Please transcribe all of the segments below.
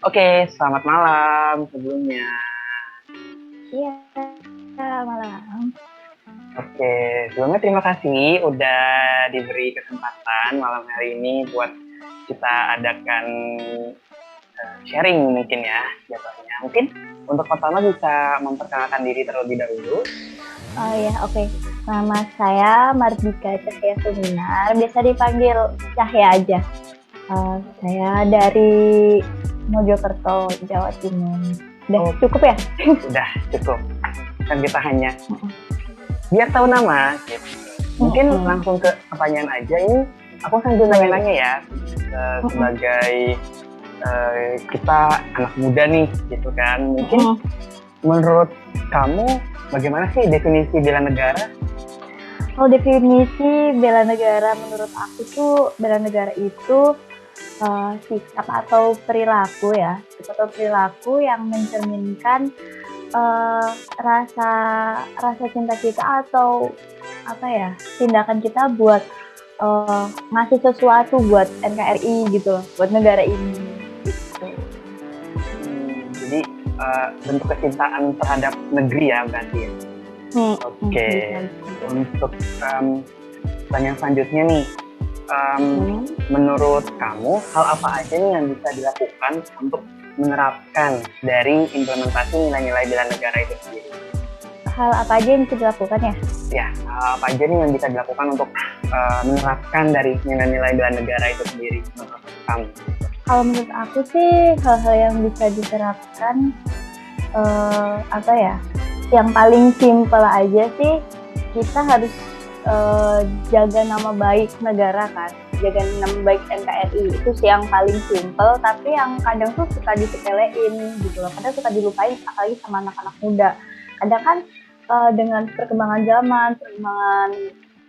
Oke, selamat malam sebelumnya. Iya, malam. Oke, sebelumnya terima kasih udah diberi kesempatan malam hari ini buat kita adakan sharing mungkin ya jatuhnya. Mungkin untuk pertama bisa memperkenalkan diri terlebih dahulu. Oh ya, oke. Nama saya Mardika Cahya Suminar, biasa dipanggil Cahya aja. Saya dari Mojokerto, Jawa Timur. Udah Oh, cukup ya? udah cukup. Kan kita hanya biar tahu nama. Gitu. Mungkin langsung ke pertanyaan aja. Ini aku sambil nanya-nanya ya sebagai kita anak muda nih, gitu kan. Mungkin menurut kamu bagaimana sih definisi bela negara? Kalau definisi bela negara menurut aku tuh bela negara itu sikap atau perilaku ya, sikap atau perilaku yang mencerminkan rasa cinta kita atau apa ya, tindakan kita buat ngasih sesuatu buat NKRI gitu loh, buat negara ini gitu. Jadi bentuk kecintaan terhadap negeri ya berarti ya. Oke. Untuk pertanyaan selanjutnya nih, menurut kamu hal apa aja nih yang bisa dilakukan untuk menerapkan dari implementasi nilai-nilai bela negara itu sendiri? Hal apa aja yang bisa dilakukan ya? Ya, hal apa aja nih yang bisa dilakukan untuk menerapkan dari nilai-nilai bela negara itu sendiri menurut kamu? Kalau menurut aku sih hal-hal yang bisa diterapkan apa ya? Yang paling simpel aja sih, kita harus jaga nama baik negara kan, jaga nama baik NKRI, itu sih yang paling simpel, tapi yang kadang tuh suka disepelein gitu loh, kadang suka dilupain apalagi sama anak-anak muda. Kadang kan dengan perkembangan zaman, perkembangan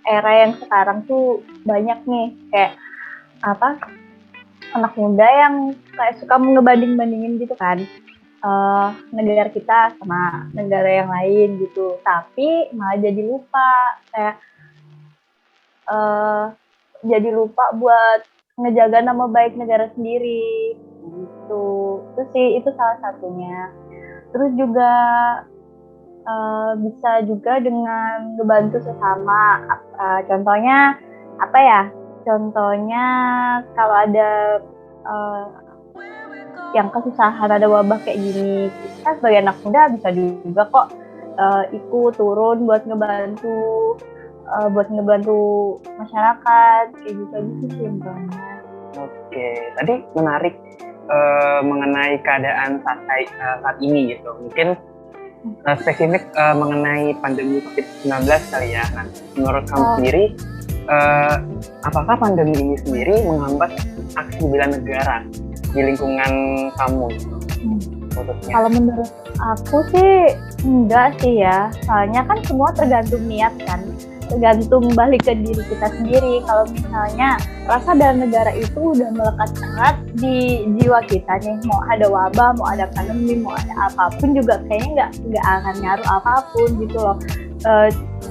era yang sekarang tuh banyak nih kayak apa, anak muda yang kayak suka ngebanding-bandingin gitu kan, negara kita sama negara yang lain gitu, tapi malah jadi lupa kayak jadi lupa buat ngejaga nama baik negara sendiri gitu. Itu sih, itu salah satunya. Terus juga bisa juga dengan ngebantu sesama. Contohnya apa ya? Contohnya kalau ada yang kesusahan, ada wabah kayak gini, kita sebagai anak muda bisa juga kok ikut turun buat ngebantu masyarakat kayak gitu sih intinya. Oke, tadi menarik mengenai keadaan saat ini gitu. Mungkin spesifik mengenai pandemi COVID-19 kali ya. Nah, menurut kamu sendiri, apakah pandemi ini sendiri menghambat aksi bela negara di lingkungan kamu? Kalau menurut aku sih enggak sih ya, soalnya kan semua tergantung niat kan, tergantung balik ke diri kita sendiri. Kalau misalnya rasa bela negara itu udah melekat erat di jiwa kita nih, mau ada wabah, mau ada pandemi, mau ada apapun juga kayaknya nggak akan ngaruh apapun gitu loh.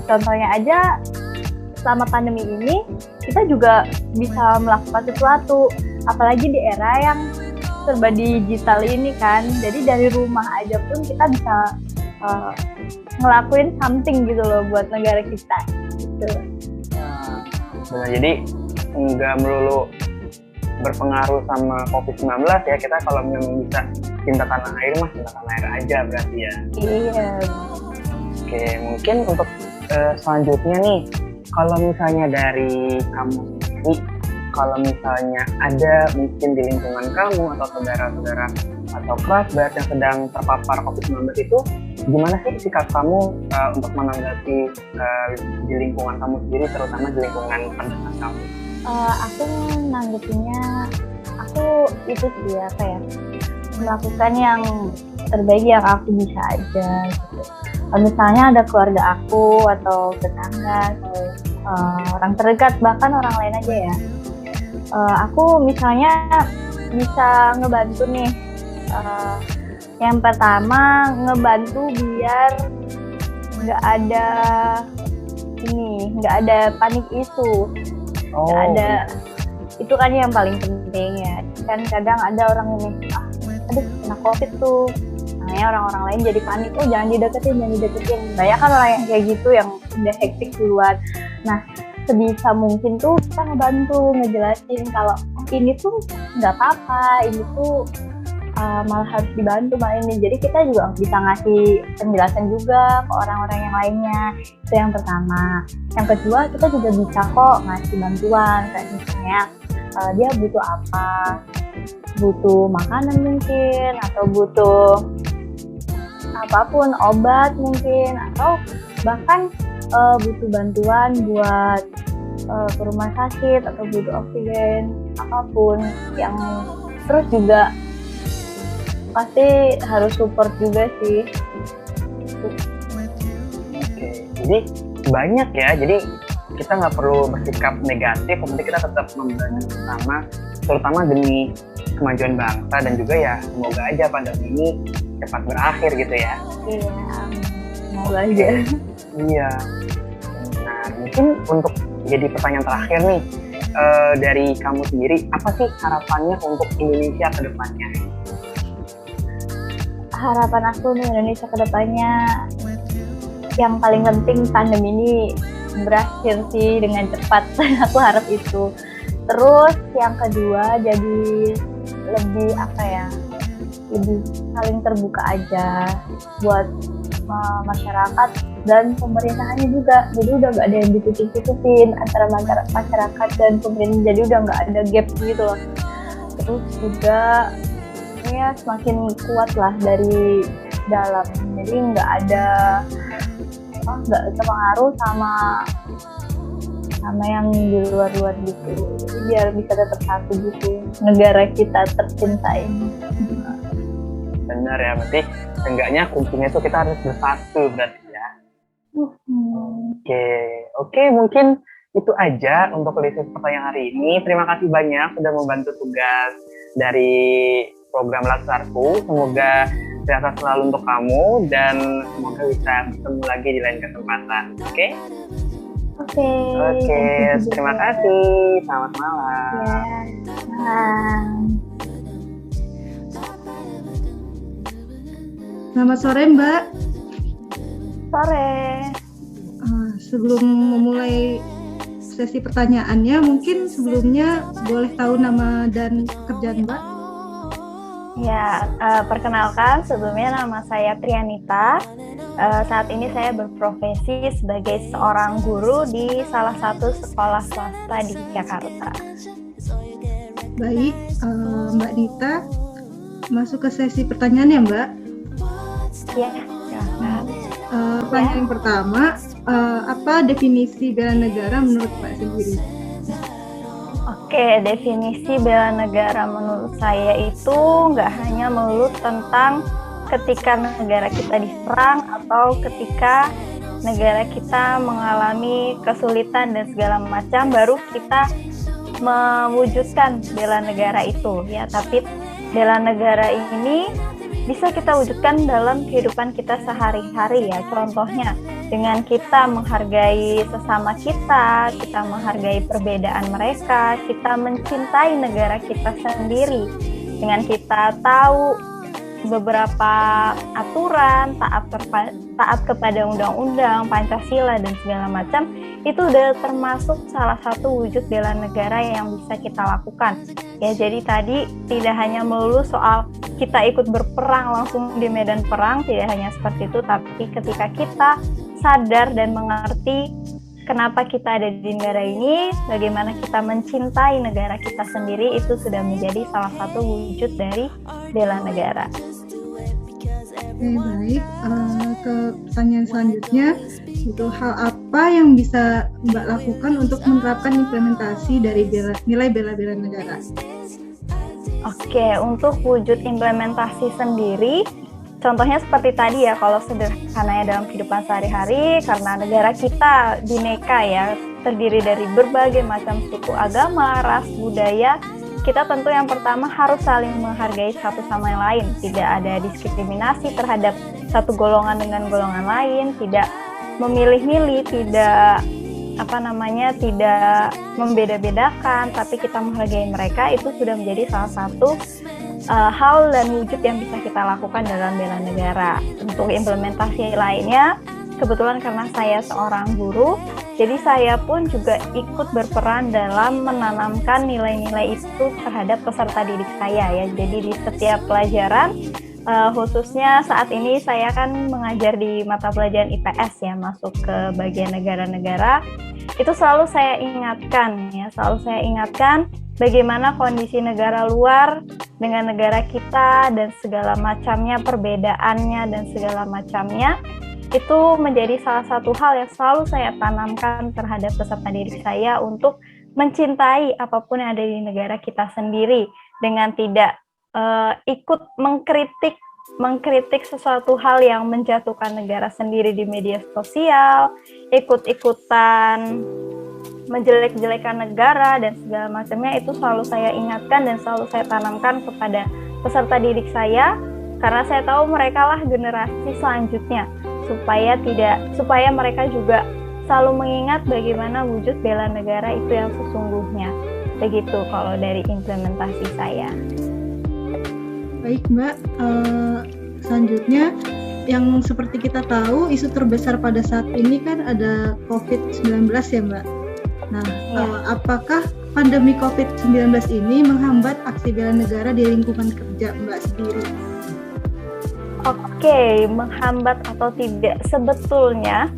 Contohnya aja selama pandemi ini kita juga bisa melakukan sesuatu, apalagi di era yang serba digital ini kan, jadi dari rumah aja pun kita bisa ngelakuin something gitu loh buat negara kita gitu. Nah, jadi nggak melulu berpengaruh sama COVID-19 ya, kita kalau memang bisa cinta tanah air mah cinta tanah air aja berarti ya. Iya. Oke, mungkin untuk selanjutnya nih, kalau misalnya dari kamu sendiri, kalau misalnya ada mungkin di lingkungan kamu atau saudara-saudara atau kerabat yang sedang terpapar COVID-19 itu, gimana sih sikap kamu untuk menanggapi di lingkungan kamu sendiri, terutama di lingkungan terdekat kamu? Aku nanggepinnya, aku itu sih apa ya, melakukan yang terbaik yang aku bisa aja gitu. Misalnya ada keluarga aku atau tetangga atau orang terdekat, bahkan orang lain aja ya, aku misalnya bisa ngebantu nih, yang pertama ngebantu biar nggak ada panik isu, nggak ada, itu kan yang paling penting ya kan. Kadang ada orang ini aduh kena COVID tuh, makanya orang-orang lain jadi panik, oh jangan dideketin. Banyak kan orang yang kayak gitu yang udah hektik duluan. Nah sebisa mungkin tuh kita ngebantu ngejelasin kalau ini tuh nggak apa-apa, ini tuh malah harus dibantu malah ini. Jadi kita juga bisa ngasih penjelasan juga ke orang-orang yang lainnya. Itu yang pertama. Yang kedua, kita juga bisa kok ngasih bantuan, kayak misalnya dia butuh apa, butuh makanan mungkin, atau butuh apapun, obat mungkin, atau bahkan butuh bantuan buat ke rumah sakit atau butuh oksigen, apapun yang. Terus juga pasti harus support juga sih. Oke, jadi banyak ya, jadi kita nggak perlu bersikap negatif, penting kita tetap membantu bersama, terutama demi kemajuan bangsa, dan juga ya semoga aja pandemi ini cepat berakhir gitu ya. Iya, semoga aja. Iya. Nah, mungkin untuk jadi pertanyaan terakhir nih, dari kamu sendiri, apa sih harapannya untuk Indonesia ke depannya? Harapan aku nih Indonesia ke depannya, yang paling penting pandemi ini berakhir sih dengan cepat. Aku harap itu. Terus yang kedua, jadi lebih lebih saling terbuka aja buat masyarakat dan pemerintahannya juga. Jadi udah nggak ada yang ditutup-tutupin antara masyarakat dan pemerintah. Jadi udah nggak ada gap gitu loh. Terus juga ya semakin kuat lah dari dalam. Jadi nggak terpengaruh sama yang di luar gitu. Jadi biar bisa tetap satu gitu negara kita tercinta ini. Benar ya, berarti seenggaknya kuncinya itu kita harus bersatu berarti ya. Oke, mungkin itu aja untuk list pertanyaan hari ini. Terima kasih banyak sudah membantu tugas dari program Laksarku. Semoga sehat selalu untuk kamu dan semoga bisa bertemu lagi di lain kesempatan. Oke, terima kasih. Selamat malam. Ya, malam. Selamat sore Mbak. Sore. Sebelum memulai sesi pertanyaannya, mungkin sebelumnya boleh tahu nama dan pekerjaan Mbak? Ya, perkenalkan sebelumnya nama saya Trianita. Saat ini saya berprofesi sebagai seorang guru di salah satu sekolah swasta di Jakarta. Baik, Mbak Nita, masuk ke sesi pertanyaan ya Mbak? Ya, silahkan. Pertanyaan yang pertama, apa definisi bela negara menurut Mbak sendiri? Oke, definisi bela negara menurut saya itu nggak hanya melulu tentang ketika negara kita diserang atau ketika negara kita mengalami kesulitan dan segala macam baru kita mewujudkan bela negara itu ya, tapi bela negara ini bisa kita wujudkan dalam kehidupan kita sehari-hari ya. Contohnya dengan kita menghargai sesama kita menghargai perbedaan mereka, kita mencintai negara kita sendiri, dengan kita tahu beberapa aturan, taat kepada undang-undang, Pancasila dan segala macam, itu udah termasuk salah satu wujud bela negara yang bisa kita lakukan. Ya, jadi tadi tidak hanya melulu soal kita ikut berperang langsung di medan perang, tidak hanya seperti itu, tapi ketika kita sadar dan mengerti kenapa kita ada di negara ini, bagaimana kita mencintai negara kita sendiri, itu sudah menjadi salah satu wujud dari bela negara. Oke, baik. Ke pertanyaan selanjutnya, itu hal apa yang bisa Mbak lakukan untuk menerapkan implementasi dari nilai bela negara? Oke, untuk wujud implementasi sendiri, contohnya seperti tadi ya, kalau sederhananya dalam kehidupan sehari-hari, karena negara kita bineka ya, terdiri dari berbagai macam suku, agama, ras, budaya, kita tentu yang pertama harus saling menghargai satu sama yang lain. Tidak ada diskriminasi terhadap satu golongan dengan golongan lain, tidak memilih-milih, tidak tidak membeda-bedakan, tapi kita menghargai mereka. Itu sudah menjadi salah satu hal dan wujud yang bisa kita lakukan dalam bela negara. Untuk implementasi lainnya, kebetulan karena saya seorang guru, jadi saya pun juga ikut berperan dalam menanamkan nilai-nilai itu terhadap peserta didik saya ya. Jadi di setiap pelajaran, khususnya saat ini saya kan mengajar di mata pelajaran IPS ya, masuk ke bagian negara-negara, itu selalu saya ingatkan bagaimana kondisi negara luar dengan negara kita dan segala macamnya, perbedaannya dan segala macamnya, itu menjadi salah satu hal yang selalu saya tanamkan terhadap peserta didik saya untuk mencintai apapun yang ada di negara kita sendiri dengan tidak ikut mengkritik sesuatu hal yang menjatuhkan negara sendiri di media sosial, ikut-ikutan menjelek-jelekan negara dan segala macamnya. Itu selalu saya ingatkan dan selalu saya tanamkan kepada peserta didik saya, karena saya tahu mereka lah generasi selanjutnya, supaya mereka juga selalu mengingat bagaimana wujud bela negara itu yang sesungguhnya. Begitu kalau dari implementasi saya. Baik Mbak, selanjutnya yang seperti kita tahu isu terbesar pada saat ini kan ada COVID-19 ya Mbak. Nah, apakah pandemi COVID-19 ini menghambat aksi bela negara di lingkungan kerja Mbak sendiri? Oke, menghambat atau tidak? Sebetulnya,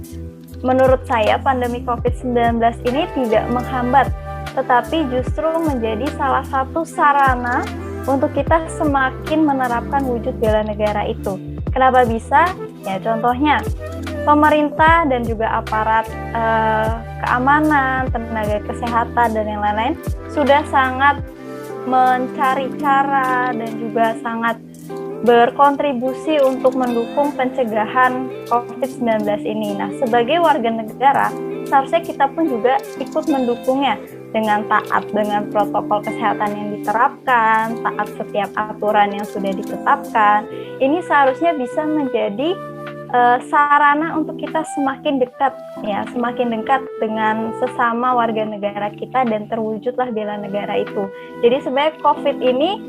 menurut saya pandemi COVID-19 ini tidak menghambat, tetapi justru menjadi salah satu sarana untuk kita semakin menerapkan wujud bela negara itu. Kenapa bisa? Ya contohnya, pemerintah dan juga aparat keamanan, tenaga kesehatan, dan yang lain-lain sudah sangat mencari cara dan juga sangat berkontribusi untuk mendukung pencegahan COVID-19 ini. Nah, sebagai warga negara, seharusnya kita pun juga ikut mendukungnya dengan taat dengan protokol kesehatan yang diterapkan, taat setiap aturan yang sudah ditetapkan. Ini seharusnya bisa menjadi sarana untuk kita semakin dekat dengan sesama warga negara kita dan terwujudlah bela negara itu. Jadi sebenarnya COVID ini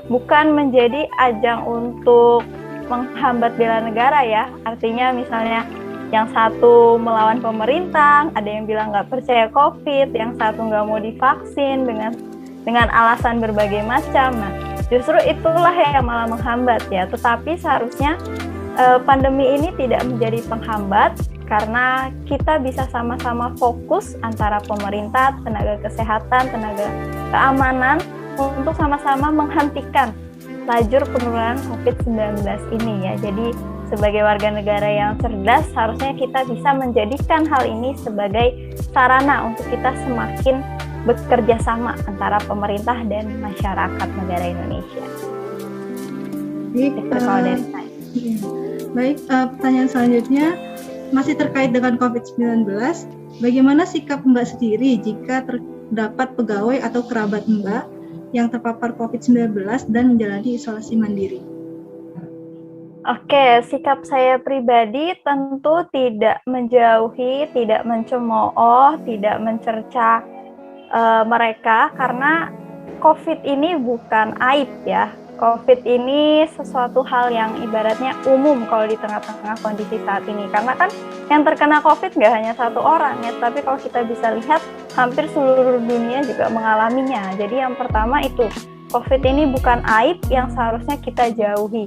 bukan menjadi ajang untuk menghambat bela negara ya. Artinya misalnya yang satu melawan pemerintah, ada yang bilang nggak percaya COVID, yang satu nggak mau divaksin dengan alasan berbagai macam. Nah, justru itulah yang malah menghambat ya. Tetapi seharusnya pandemi ini tidak menjadi penghambat karena kita bisa sama-sama fokus antara pemerintah, tenaga kesehatan, tenaga keamanan untuk sama-sama menghentikan lajur penurunan COVID-19 ini ya. Jadi sebagai warga negara yang cerdas, harusnya kita bisa menjadikan hal ini sebagai sarana untuk kita semakin bekerja sama antara pemerintah dan masyarakat negara Indonesia. Itu kalau dari saya. Baik, pertanyaan selanjutnya masih terkait dengan COVID-19. Bagaimana sikap Mbak sendiri jika terdapat pegawai atau kerabat Mbak yang terpapar COVID-19 dan menjalani isolasi mandiri? Oke, sikap saya pribadi tentu tidak menjauhi, tidak mencemooh, tidak mencerca mereka, karena COVID ini bukan aib ya. COVID ini sesuatu hal yang ibaratnya umum kalau di tengah-tengah kondisi saat ini. Karena kan yang terkena COVID nggak hanya satu orang ya, tapi kalau kita bisa lihat hampir seluruh dunia juga mengalaminya. Jadi yang pertama itu, COVID ini bukan aib yang seharusnya kita jauhi.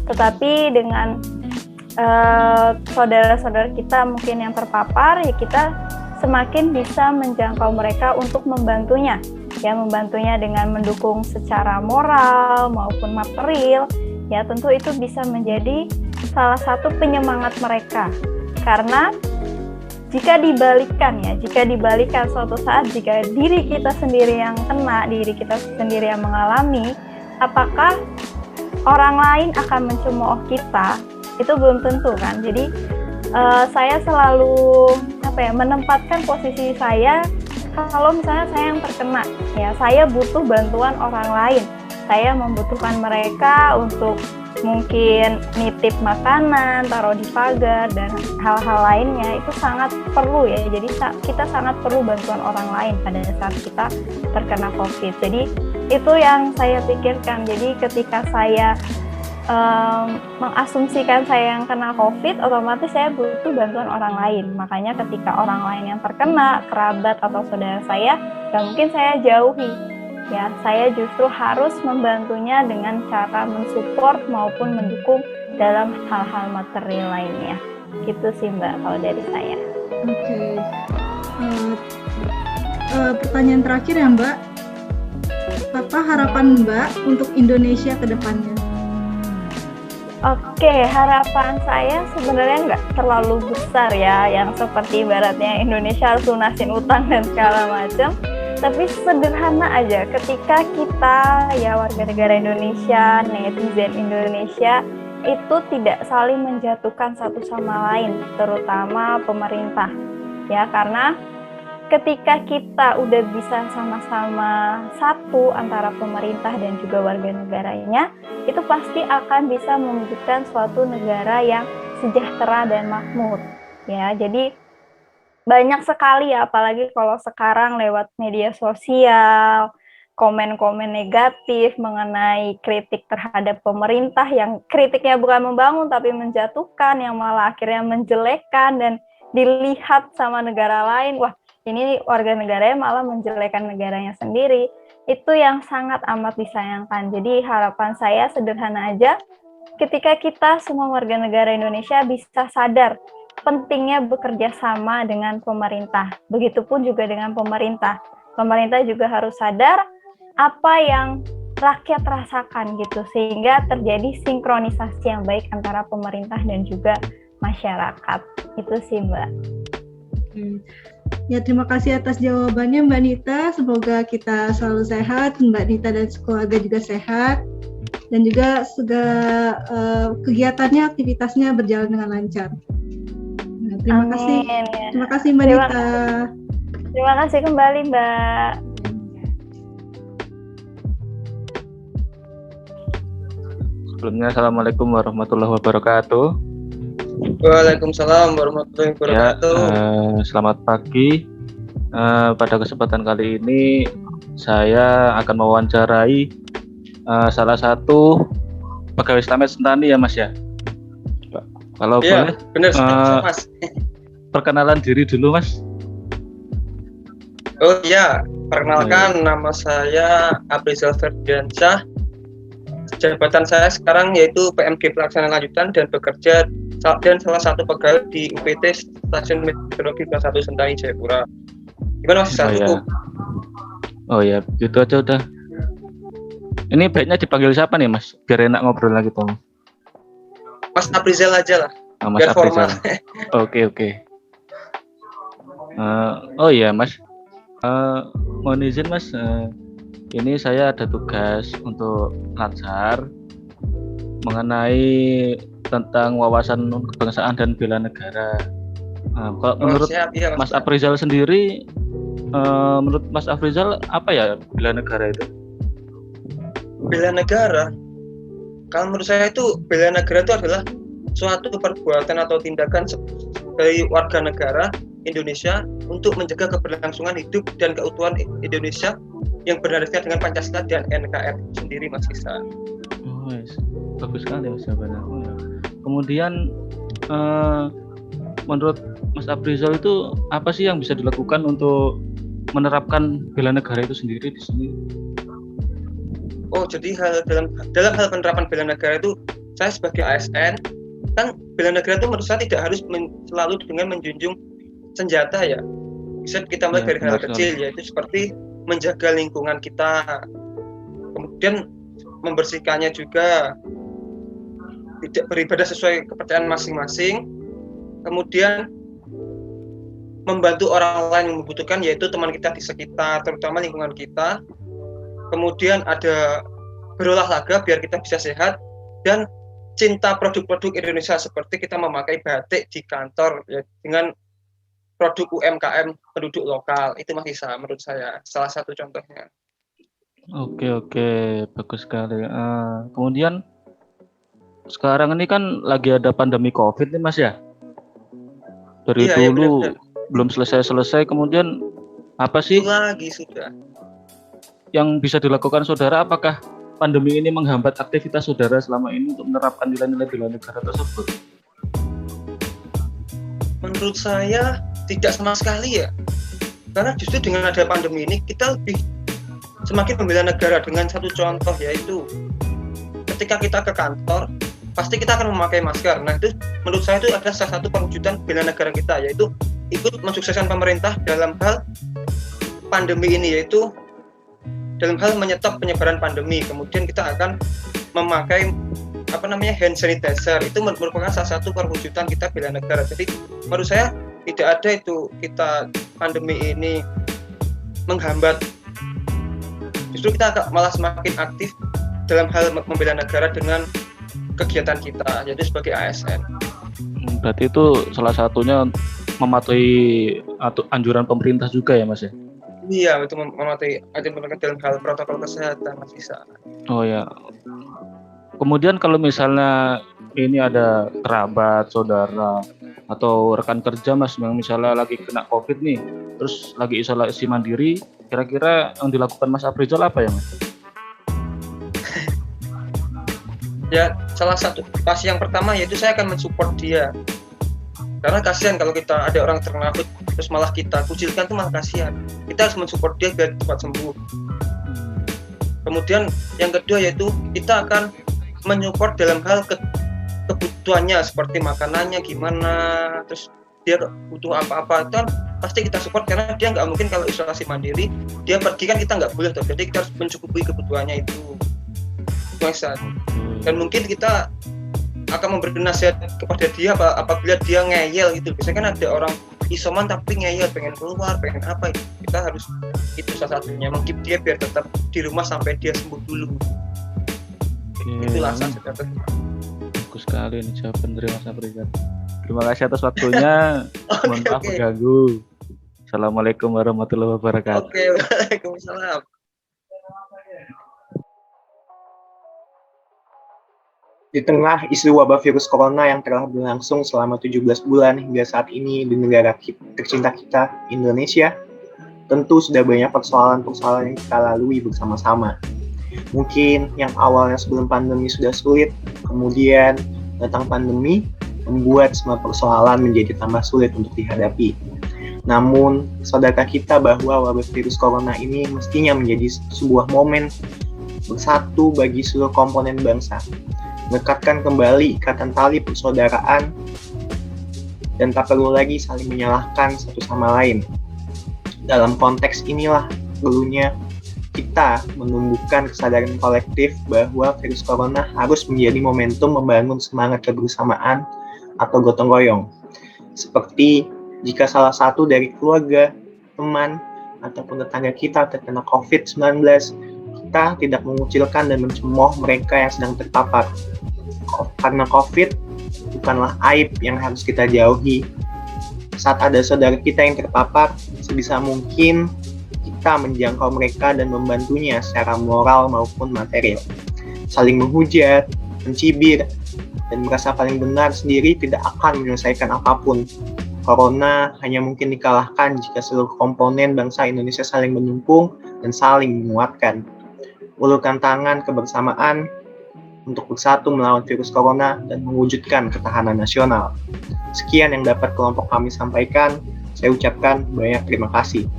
Tetapi dengan saudara-saudara kita mungkin yang terpapar, ya kita semakin bisa menjangkau mereka untuk membantunya. Ya, membantunya dengan mendukung secara moral maupun material, ya tentu itu bisa menjadi salah satu penyemangat mereka. Karena jika dibalikan suatu saat, jika diri kita sendiri yang kena, diri kita sendiri yang mengalami, apakah orang lain akan mencemooh kita? Itu belum tentu kan. Jadi saya selalu menempatkan posisi saya. Kalau misalnya saya yang terkena, ya saya butuh bantuan orang lain. Saya membutuhkan mereka untuk mungkin nitip makanan, taruh di pagar, dan hal-hal lainnya. Itu sangat perlu ya. Jadi kita sangat perlu bantuan orang lain pada saat kita terkena COVID. Jadi Itu yang saya pikirkan. Jadi ketika saya mengasumsikan saya yang kena COVID, otomatis saya butuh bantuan orang lain. Makanya ketika orang lain yang terkena, kerabat atau saudara saya, gak mungkin saya jauhi. Ya, saya justru harus membantunya dengan cara mensupport maupun mendukung dalam hal-hal material lainnya. Gitu sih Mbak, kalau dari saya. Oke. Pertanyaan terakhir ya Mbak. Apa harapan Mbak untuk Indonesia ke depannya? Oke, harapan saya sebenarnya nggak terlalu besar ya, yang seperti ibaratnya Indonesia harus lunasin utang dan segala macam. Tapi sederhana aja, ketika kita ya warga negara Indonesia, netizen Indonesia itu tidak saling menjatuhkan satu sama lain, terutama pemerintah. Ya, karena ketika kita udah bisa sama-sama satu antara pemerintah dan juga warga negaranya, itu pasti akan bisa mewujudkan suatu negara yang sejahtera dan makmur. Ya, jadi banyak sekali ya, apalagi kalau sekarang lewat media sosial, komen-komen negatif mengenai kritik terhadap pemerintah yang kritiknya bukan membangun tapi menjatuhkan, yang malah akhirnya menjelekkan dan dilihat sama negara lain. Wah, ini warga negaranya malah menjelekan negaranya sendiri. Itu yang sangat amat disayangkan. Jadi harapan saya sederhana aja, ketika kita semua warga negara Indonesia bisa sadar pentingnya bekerja sama dengan pemerintah. Begitupun juga dengan pemerintah. Pemerintah juga harus sadar apa yang rakyat rasakan gitu, sehingga terjadi sinkronisasi yang baik antara pemerintah dan juga masyarakat. Itu sih Mbak. Ya, terima kasih atas jawabannya Mbak Nita. Semoga kita selalu sehat, Mbak Nita dan keluarga juga sehat, dan juga segala kegiatannya, aktivitasnya berjalan dengan lancar. Nah, terima kasih. Ya. Terima kasih Mbak Nita. Terima kasih kembali Mbak. Sebelumnya, Assalamualaikum warahmatullahi wabarakatuh. Waalaikumsalam warahmatullahi wabarakatuh. Selamat pagi. Pada kesempatan kali ini saya akan mewawancarai salah satu pegawai Slamet Sentani ya Mas ya. Kalau boleh, benar Mas. Perkenalan diri dulu Mas. Oh iya, perkenalkan nama saya Abrizal Ferdiansyah. Jabatan saya sekarang yaitu PMG Pelaksana Lanjutan dan bekerja dan salah satu pegawai di UPT Stasiun Meteorologi Kelas 1 Sentani Jayapura. Gimana Mas? Oh ya, gitu aja udah. Ini baiknya dipanggil siapa nih Mas? Biar enak ngobrol lagi tuh. Mas Abrizal aja lah. Mas biar Abrizal. Oke. Oh iya Mas. Mohon izin Mas. Ini saya ada tugas untuk Lansar mengenai tentang wawasan kebangsaan dan bela negara. Kalau menurut Mas Afrizal sendiri, menurut Mas Afrizal apa ya bela negara itu? Bela negara, kalau menurut saya itu bela negara itu adalah suatu perbuatan atau tindakan dari warga negara Indonesia untuk menjaga keberlangsungan hidup dan keutuhan Indonesia yang berdasarkan dengan Pancasila dan NKRI sendiri Mas Isa. Oh, yes. Bagus sekali Mas jawabannya. Kemudian menurut Mas Afrizal itu apa sih yang bisa dilakukan untuk menerapkan bela negara itu sendiri di sini? Oh, jadi dalam hal penerapan bela negara itu saya sebagai ASN kan bela negara itu menurut saya tidak harus selalu dengan menjunjung senjata ya. Bisa kita mulai dari hal kecil, yaitu seperti menjaga lingkungan kita, kemudian membersihkannya juga, tidak beribadah sesuai kepercayaan masing-masing, kemudian membantu orang lain yang membutuhkan, yaitu teman kita di sekitar, terutama lingkungan kita. Kemudian ada berolahraga biar kita bisa sehat, dan cinta produk-produk Indonesia seperti kita memakai batik di kantor ya, dengan produk UMKM penduduk lokal. Itu masih sama menurut saya, salah satu contohnya. Oke, bagus sekali. Kemudian sekarang ini kan lagi ada pandemi COVID nih Mas ya. Dari dulu benar. Belum selesai. Kemudian apa sih? Lagi sudah. yang bisa dilakukan saudara, apakah pandemi ini menghambat aktivitas saudara selama ini untuk menerapkan nilai-nilai bela negara tersebut? Menurut saya tidak sama sekali ya. Karena justru dengan ada pandemi ini kita lebih semakin membela negara. Dengan satu contoh, yaitu ketika kita ke kantor pasti kita akan memakai masker. Nah, itu menurut saya itu adalah salah satu perwujudan bela negara kita, yaitu ikut mensukseskan pemerintah dalam hal pandemi ini, yaitu dalam hal menyetop penyebaran pandemi. Kemudian kita akan memakai hand sanitizer. Itu merupakan salah satu perwujudan kita bela negara. Jadi menurut saya tidak ada itu kita pandemi ini menghambat. Justru kita malah semakin aktif dalam hal membela negara dengan kegiatan kita, yaitu sebagai ASN. Berarti itu salah satunya mematuhi anjuran pemerintah juga ya, Mas ya? Iya, itu mematuhi anjuran dalam hal protokol kesehatan, Mas Isa. Oh ya. Kemudian kalau misalnya ini ada kerabat, saudara, atau rekan kerja Mas yang misalnya lagi kena COVID nih, terus lagi isolasi mandiri, kira-kira yang dilakukan Mas Afrizal apa ya, Mas? Ya, salah satu pasti yang pertama yaitu saya akan mensupport dia. Karena kasihan kalau kita ada orang terkena COVID terus malah kita kucilkan, itu malah kasihan. Kita harus mensupport dia biar cepat sembuh. Kemudian yang kedua yaitu kita akan menyupport dalam hal kebutuhannya, seperti makanannya gimana, terus dia butuh apa-apa, itu kan pasti kita support, karena dia nggak mungkin kalau isolasi mandiri dia pergi kan kita nggak boleh, jadi kita harus mencukupi kebutuhannya itu. Dan mungkin kita akan memberi nasihat kepada dia apabila dia ngeyel gitu. Biasanya kan ada orang isoman tapi ngeyel, pengen keluar, pengen apa, kita harus, itu salah satunya, mungkin dia biar tetap di rumah sampai dia sembuh dulu. Itulah salah satu. Bagus sekali nih jawaban dari Mas Afrizal. Terima kasih atas waktunya. Mohon maaf mengganggu. Assalamualaikum warahmatullahi wabarakatuh. Oke, waalaikumsalam. Di tengah isu wabah virus corona yang telah berlangsung selama 17 bulan hingga saat ini di negara tercinta kita, Indonesia, tentu sudah banyak persoalan-persoalan yang kita lalui bersama-sama. Mungkin yang awalnya sebelum pandemi sudah sulit, kemudian datang pandemi, membuat semua persoalan menjadi tambah sulit untuk dihadapi. Namun, sadarkah kita bahwa wabah virus corona ini mestinya menjadi sebuah momen bersatu bagi seluruh komponen bangsa, mengekatkan kembali ikatan tali persaudaraan, dan tak perlu lagi saling menyalahkan satu sama lain. Dalam konteks inilah perlunya kita menumbuhkan kesadaran kolektif bahwa virus corona harus menjadi momentum membangun semangat kebersamaan atau gotong royong. Seperti jika salah satu dari keluarga, teman, ataupun tetangga kita terkena COVID-19, kita tidak mengucilkan dan mencemooh mereka yang sedang terpapar. Karena COVID bukanlah aib yang harus kita jauhi. Saat ada saudara kita yang terpapar, sebisa mungkin kita menjangkau mereka dan membantunya secara moral maupun material. Saling menghujat, mencibir, dan merasa paling benar sendiri tidak akan menyelesaikan apapun. Corona hanya mungkin dikalahkan jika seluruh komponen bangsa Indonesia saling menyumpung dan saling menguatkan. Ulurkan tangan kebersamaan untuk bersatu melawan virus corona dan mewujudkan ketahanan nasional. Sekian yang dapat kelompok kami sampaikan. Saya ucapkan banyak terima kasih.